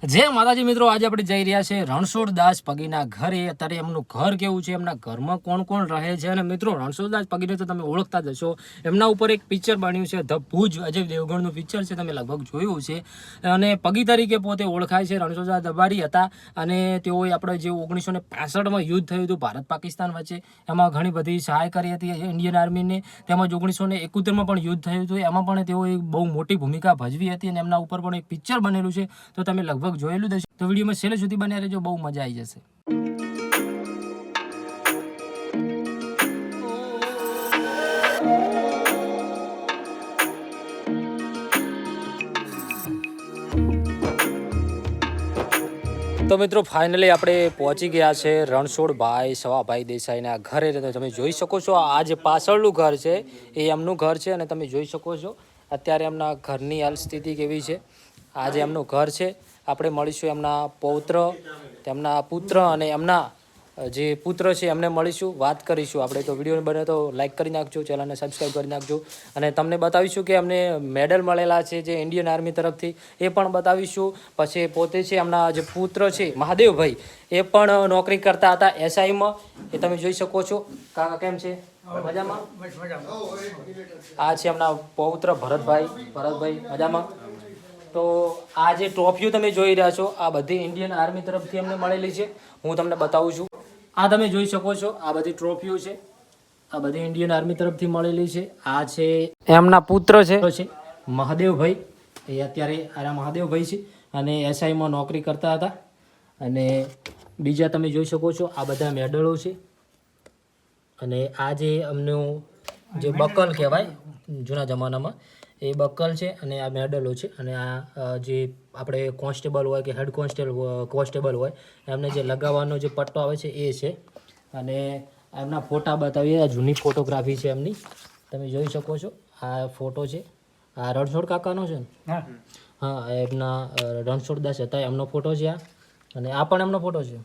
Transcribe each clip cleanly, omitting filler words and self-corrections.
જય માતાજી મિત્રો, આજે આપણે જઈ રહ્યા છે રણછોડદાસ પગીના ઘરે। અત્યારે એમનું ઘર કેવું છે, એમના ઘરમાં કોણ કોણ રહે છે। અને મિત્રો રણછોડદાસ પગીને તો તમે ઓળખતા જ હશો, એમના ઉપર એક પિક્ચર બન્યું છે ધ ભુજ, અજય દેવગણનું પિક્ચર છે, તમે લગભગ જોયું છે। અને પગી તરીકે પોતે ઓળખાય છે। રણછોડદાસ દરબારી હતા અને તેઓએ આપણે જે 1965માં યુદ્ધ થયું હતું ભારત પાકિસ્તાન વચ્ચે, એમાં ઘણી બધી સહાય કરી હતી ઇન્ડિયન આર્મીને। તેમજ 1971માં પણ યુદ્ધ થયું હતું, એમાં પણ તેઓએ બહુ મોટી ભૂમિકા ભજવી હતી અને એમના ઉપર પણ એક પિક્ચર બનેલું છે, તો તમે લગભગ જોયેલું જ હશે। તો વિડીયોમાં છેલ્લે સુધી બન્યા રહેજો, બહુ મજા આવી જશે। તો મિત્રો ફાઇનલી આપણે પહોંચી ગયા છે રણછોડભાઈ સવાભાઈ દેસાઈના ઘરે। તો તમે જોઈ શકો છો આ જે પાછળનું ઘર છે એ એમનું ઘર છે અને તમે જોઈ શકો છો અત્યારે એમના ઘરની હાલ સ્થિતિ કેવી છે। આ જે એમનું ઘર છે, આપણે મળીશું એમના પૌત્ર, તેમના પુત્ર અને એમના જે પુત્ર છે એમને મળીશું, વાત કરીશું આપણે। તો વિડીયો બને તો લાઈક કરી નાખજો, ચેનલને સબસ્ક્રાઈબ કરી નાખજો અને તમને બતાવીશું કે એમને મેડલ મળેલા છે જે ઇન્ડિયન આર્મી તરફથી, એ પણ બતાવીશું। પછી પોતે છે એમના જે પુત્ર છે મહાદેવભાઈ, એ પણ નોકરી કરતા હતા એસઆઈમાં, એ તમે જોઈ શકો છો। કાકા કેમ છે? મજામાં? આ છે એમના પૌત્ર ભરતભાઈ મજામાં? તો આ જે ટ્રોફીઓ તમે જોઈ રહ્યા છો આ બધી ઇન્ડિયન આર્મી તરફથી અમને મળેલી છે, હું તમને બતાવું છું। આ તમે જોઈ શકો છો આ બધી ટ્રોફીઓ છે, આ બધી ઇન્ડિયન આર્મી તરફથી મળેલી છે। આ છે એમના પુત્ર છે મહાદેવભાઈ, એ અત્યારે આ મહાદેવભાઈ છે અને એસઆઈમાં નોકરી કરતા હતા। અને બીજા તમે જોઈ શકો છો આ બધા મેડલો છે અને આ જે અમનું જે બકલ કહેવાય જૂના જમાનામાં, એ બકલ છે અને આ મેડલો છે। અને આ જે આપણે કોન્સ્ટેબલ હોય કે હેડ કોન્સ્ટેબલ હોય એમને જે લગાવવાનો જે પટ્ટો આવે છે એ છે। અને એમના ફોટા બતાવીએ, આ જૂની ફોટોગ્રાફી છે એમની, તમે જોઈ શકો છો। આ ફોટો છે, આ રણછોડ કાકાનો છે ને? હા, એમના રણછોડદાસ હતા એમનો ફોટો છે આ, અને આ પણ એમનો ફોટો છે।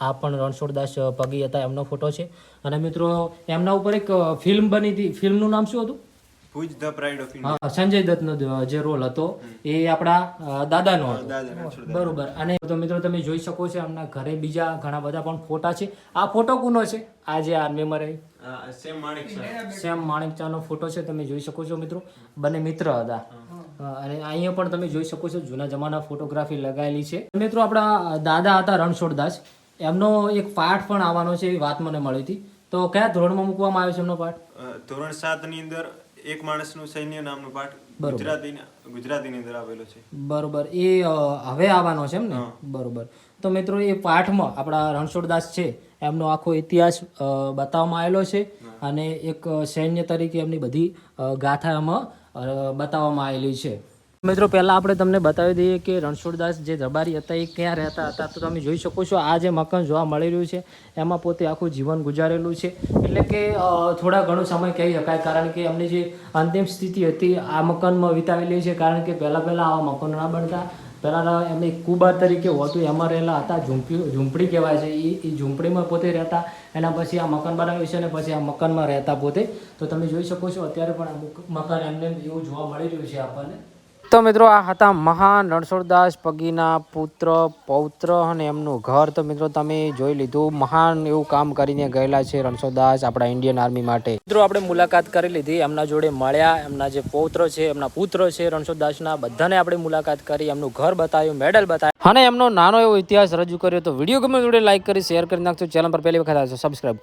આ પણ રણછોડદાસ પગી હતા એમનો ફોટો છે। અને મિત્રો એમના ઉપર એક ફિલ્મ બની હતી, ફિલ્મનું નામ શું હતું? Bhuj the pride of India. હા, સંજય દત્તનો જે રોલ હતો એ આપણા દાદાનો હતો, બરોબર। અને તો મિત્રો તમે જોઈ શકો છો એમના ઘરે બીજા ઘણા બધા પણ ફોટા છે। આ ફોટો કોનો છે? આ જે આર્મીમાં રહી સેમ માણેકશાહનો ફોટો છે, તમે જોઈ શકો છો મિત્રો, બંને મિત્ર હતા। અને અહીંયા પણ તમે જોઈ શકો છો જૂના જમાના ફોટોગ્રાફી લગાવેલી છે। મિત્રો આપણા દાદા હતા રણછોડદાસ, એમનો એક પાઠ પણ આવવાનો છે એવી વાત મને મળી હતી, તો કયા ધોરણમાં મૂકવામાં આવ્યો છે એમનો પાઠ? ધોરણ 7 ની અંદર એક માણસનું સૈન્ય નામનો પાઠ ગુજરાતીની અંદર આવેલો છે, બરોબર। એ હવે આવવાનો છે એમ ને? બરોબર। તો મિત્રો એ પાઠમાં આપણા રણછોડદાસ છે એમનો આખો ઇતિહાસ બતાવવામાં આવેલો છે અને એક સૈન્ય તરીકે એમની બધી ગાથા એમાં બતાવવામાં આવેલી છે। મિત્રો પહેલાં આપણે તમને બતાવી દઈએ કે રણછોડદાસ જે દરબારી હતા એ ક્યાં રહેતા હતા। તો તમે જોઈ શકો છો આ જે મકાન જોવા મળી રહ્યું છે એમાં પોતે આખું જીવન ગુજારેલું છે, એટલે કે થોડા ઘણો સમય કહી શકાય, કારણ કે એમની જે અંતિમ સ્થિતિ હતી આ મકાનમાં વિતાવેલી છે। કારણ કે પહેલાં આવા મકાનો ના બનતા, પહેલાં એમને કુબાર તરીકે હોતું એમાં રહેલા હતા, ઝૂંપડી કહેવાય છે, એ ઝૂંપડીમાં પોતે રહેતા, એના પછી આ મકાન બનાવ્યું છે અને પછી આ મકાનમાં રહેતા પોતે। તો તમે જોઈ શકો છો અત્યારે પણ આ મકાન એમને એવું જોવા મળી રહ્યું છે આપણને। તો મિત્રો આ હતા મહાન રણછોડદાસ પગીના પુત્ર પૌત્ર અને એમનું ઘર। તો મિત્રો તમે જોઈ લીધું, મહાન એવું કામ કરીને ગયેલા છે રણછોડદાસ આપણા ઇન્ડિયન આર્મી માટે। મિત્રો આપણે મુલાકાત કરી લીધી, એમના જોડે મળ્યા, એમના જે પૌત્ર છે એમના પુત્ર છે રણછોડદાસના, બધાને આપણે મુલાકાત કરી, એમનું ઘર બતાવ્યું, મેડલ બતાવ્યું અને એમનો નાનો એવો ઇતિહાસ રજૂ કર્યો। તો વિડીયો ગમે જોડે લાઈક કરી, શેર કરી નાખજો, ચેનલ પર પહેલી વખત આવશો સબસ્ક્રાઈબ કરો।